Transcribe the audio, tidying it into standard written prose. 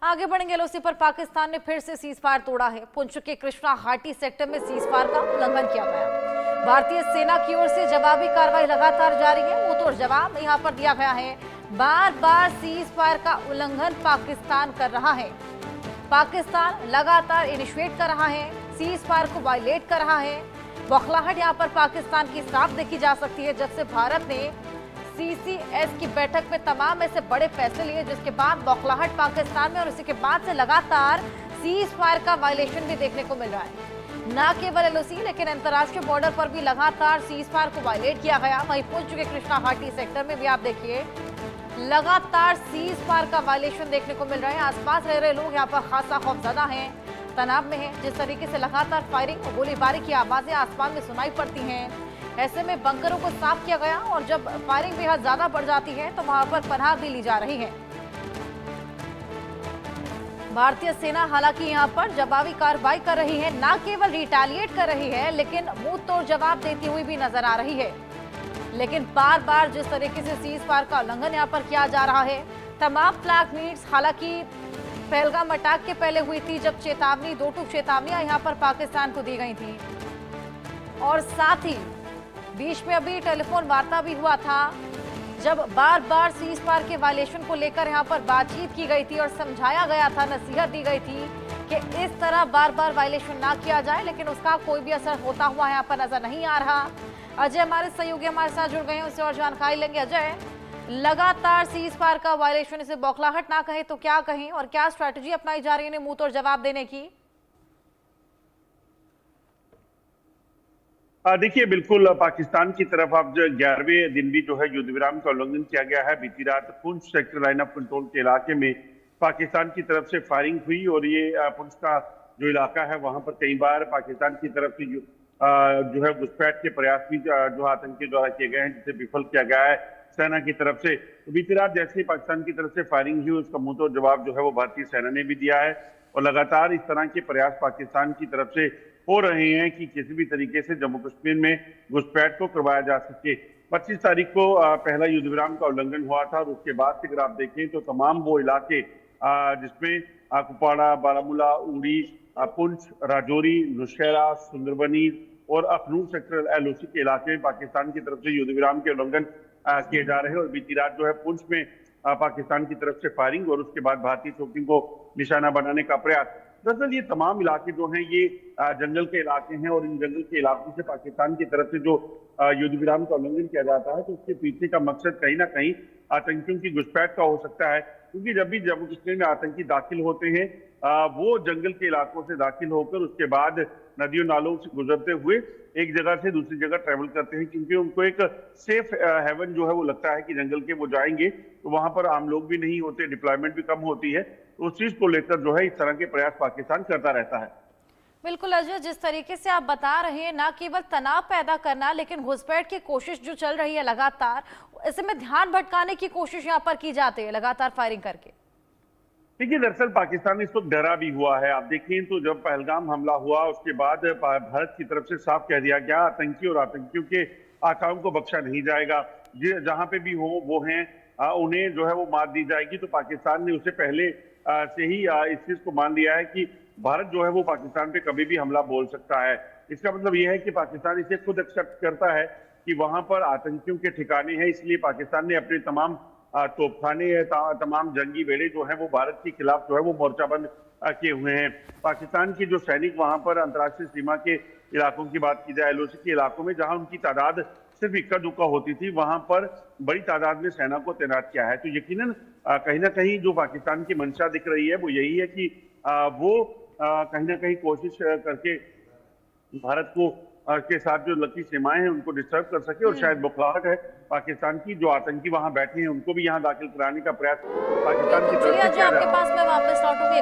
आगे बढ़ेंगे। एलओसी पर पाकिस्तान ने फिर से सीज फायर तोड़ा है। पुंछ के कृष्णा घाटी सेक्टर में सीज फायर का उल्लंघन किया गया। भारतीय सेना की ओर से जवाबी कार्रवाई लगातार जारी है। मुंहतोड़ जवाब यहां पर दिया गया है। बार बार सीज फायर का उल्लंघन पाकिस्तान कर रहा है। पाकिस्तान लगातार इनिशिएट कर रहा है, सीज फायर को वायलेट कर रहा है। बौखलाहट यहां पर पाकिस्तान की साफ देखी जा सकती है जब से भारत ने सीसीएस की बैठक में तमाम ऐसे बड़े फैसले लिए, जिसके बाद बौखलाहट पाकिस्तान में और उसी के बाद से लगातार सीज फायर का वायलेशन भी देखने को मिल रहा है। न केवल एलओसी लेकिन अंतर्राष्ट्रीय बॉर्डर पर भी लगातार सीज फायर को वायलेट किया गया। वहीं पुंछ के कृष्णा घाटी सेक्टर में भी आप देखिए लगातार सीज फायर का वायलेशन देखने को मिल रहा है। आसपास रह रहे लोग यहाँ पर खासा खौफजदा हैं, तनाव में हैं। जिस तरीके से लगातार फायरिंग और गोलीबारी की आवाजें आसमान में सुनाई पड़ती हैं, ऐसे में बंकरों को साफ किया गया और जब फायरिंग बेहद ज्यादा बढ़ जाती है तो वहां पर पनाह भी ली जा रही है। भारतीय सेना हालांकि यहां पर जवाबी कार्रवाई कर रही है, न केवल रिटेलिएट कर रही है लेकिन मुंह तोड़ जवाब देती हुई भी नजर आ रही है। लेकिन बार बार जिस तरीके से सीज फायर का उल्लंघन यहां पर किया जा रहा है, तमाम फ्लैग मीट्स हालांकि पहलगाम अटैक के पहले हुई थी जब चेतावनी, 2 टूक चेतावनियां यहां पर पाकिस्तान को दी गई थी और साथ ही बीच में अभी टेलीफोन वार्ता भी हुआ था जब बार बार सीज फायर के वायलेशन को लेकर यहां पर बातचीत की गई थी और समझाया गया था, नसीहत दी गई थी कि इस तरह बार बार वायलेशन ना किया जाए, लेकिन उसका कोई भी असर होता हुआ यहां पर नजर नहीं आ रहा। अजय हमारे सहयोगी हमारे साथ जुड़ गए हैं, उससे और जानकारी लेंगे। अजय, लगातार सीज फायर का वायलेशन, इसे बौखलाहट ना कहे तो क्या कहें और क्या स्ट्रैटेजी अपनाई जा रही है मुंह तोड़ जवाब देने की? देखिए, बिल्कुल पाकिस्तान की तरफ अब जो 11वें दिन भी जो है युद्ध विराम का उल्लंघन किया गया है। बीती रात Poonch sector line of control के इलाके में पाकिस्तान की तरफ से फायरिंग हुई और ये पुंछ का जो इलाका है वहां पर कई बार पाकिस्तान की तरफ से जो है घुसपैठ के प्रयास भी जो आतंकी द्वारा किए गए हैं, जिसे विफल किया गया है सेना की तरफ से। तो बीती रात जैसे ही पाकिस्तान की तरफ से फायरिंग हुई, उसका मुंहतोड़ जवाब जो है वो भारतीय सेना ने भी दिया है और लगातार इस तरह के प्रयास पाकिस्तान की तरफ से हो रहे हैं कि किसी भी तरीके से जम्मू कश्मीर में घुसपैठ को करवाया जा सके। 25 तारीख को पहला युद्ध विराम का उल्लंघन हुआ था और उसके बाद से अगर आप देखें तो तमाम वो इलाके जिसमें कुपवाड़ा, बारामूला, उड़ी, पुंछ, राजौरी, नौशहरा, सुंदरबनी और अखनूर सेक्टर एलओसी के इलाके में पाकिस्तान की तरफ से युद्ध विराम के उल्लंघन किए जा रहे हैं। और बीती रात जो है पुंछ में पाकिस्तान की तरफ से फायरिंग और उसके बाद भारतीय चौकियों को निशाना बनाने का प्रयास। दरअसल ये तमाम इलाके जो हैं ये जंगल के इलाके हैं और इन जंगल के इलाकों से पाकिस्तान की तरफ से जो युद्ध विराम का उल्लंघन किया जाता है तो उसके पीछे का मकसद कहीं ना कहीं आतंकियों की घुसपैठ का हो सकता है, क्योंकि जब भी जम्मू कश्मीर में आतंकी दाखिल होते हैं वो जंगल के इलाकों से दाखिल होकर उसके बाद नदियों नालों से गुजरते हुए एक जगह से दूसरी जगह ट्रेवल करते हैं, क्योंकि उनको एक सेफ हेवन जो है वो लगता है कि जंगल के वो जाएंगे तो वहां पर आम लोग भी नहीं होते, डिप्लॉयमेंट भी कम होती है। तो उस चीज को लेकर जो है इस तरह के प्रयास पाकिस्तान करता रहता है। बिल्कुल अजय, जिस तरीके से आप बता रहे हैं, ना केवल तनाव पैदा करना लेकिन घुसपैठ की कोशिश जो चल रही है लगातार, ऐसे में ध्यान भटकाने की कोशिश यहाँ पर की जाती है लगातार फायरिंग करके। देखिए, दरअसल पाकिस्तान इस वक्त डरा भी हुआ है। आप देखें तो जब पहलगाम हमला हुआ उसके बाद भारत की तरफ से साफ कह दिया गया आतंकी और आतंकियों के आकाओं को बख्शा नहीं जाएगा, जहां पे भी हो वो हैं उन्हें जो है वो मार दी जाएगी। तो पाकिस्तान ने उससे पहले से ही इस चीज को मान लिया है कि भारत जो है वो पाकिस्तान पे कभी भी हमला बोल सकता है। इसका मतलब यह है कि पाकिस्तान इसे खुद एक्सेप्ट करता है कि वहां पर आतंकियों के ठिकाने हैं, इसलिए पाकिस्तान ने अपने तमाम तोपखाने, तमाम जंगी बेड़े जो है वो भारत के खिलाफ जो है वो मोर्चाबंद किए हुए हैं। पाकिस्तान के जो सैनिक वहां पर अंतर्राष्ट्रीय सीमा के इलाकों की बात की जाए, एलओसी के इलाकों में जहां उनकी तादाद सिर्फ इक्का दुक्का होती थी, वहां पर बड़ी तादाद में सेना को तैनात किया है। तो यकीनन कहीं ना कहीं जो पाकिस्तान की मंशा दिख रही है वो यही है कि वो कहीं ना कहीं कोशिश करके भारत को के साथ जो लकी सीमाएं हैं उनको डिस्टर्ब कर सके और शायद बौखलाहट है पाकिस्तान की, जो आतंकी वहां बैठे हैं उनको भी यहां दाखिल कराने का प्रयास पाकिस्तान की तरफ से किया जा रहा है। आपके पास मैं वापस लौटूंगी।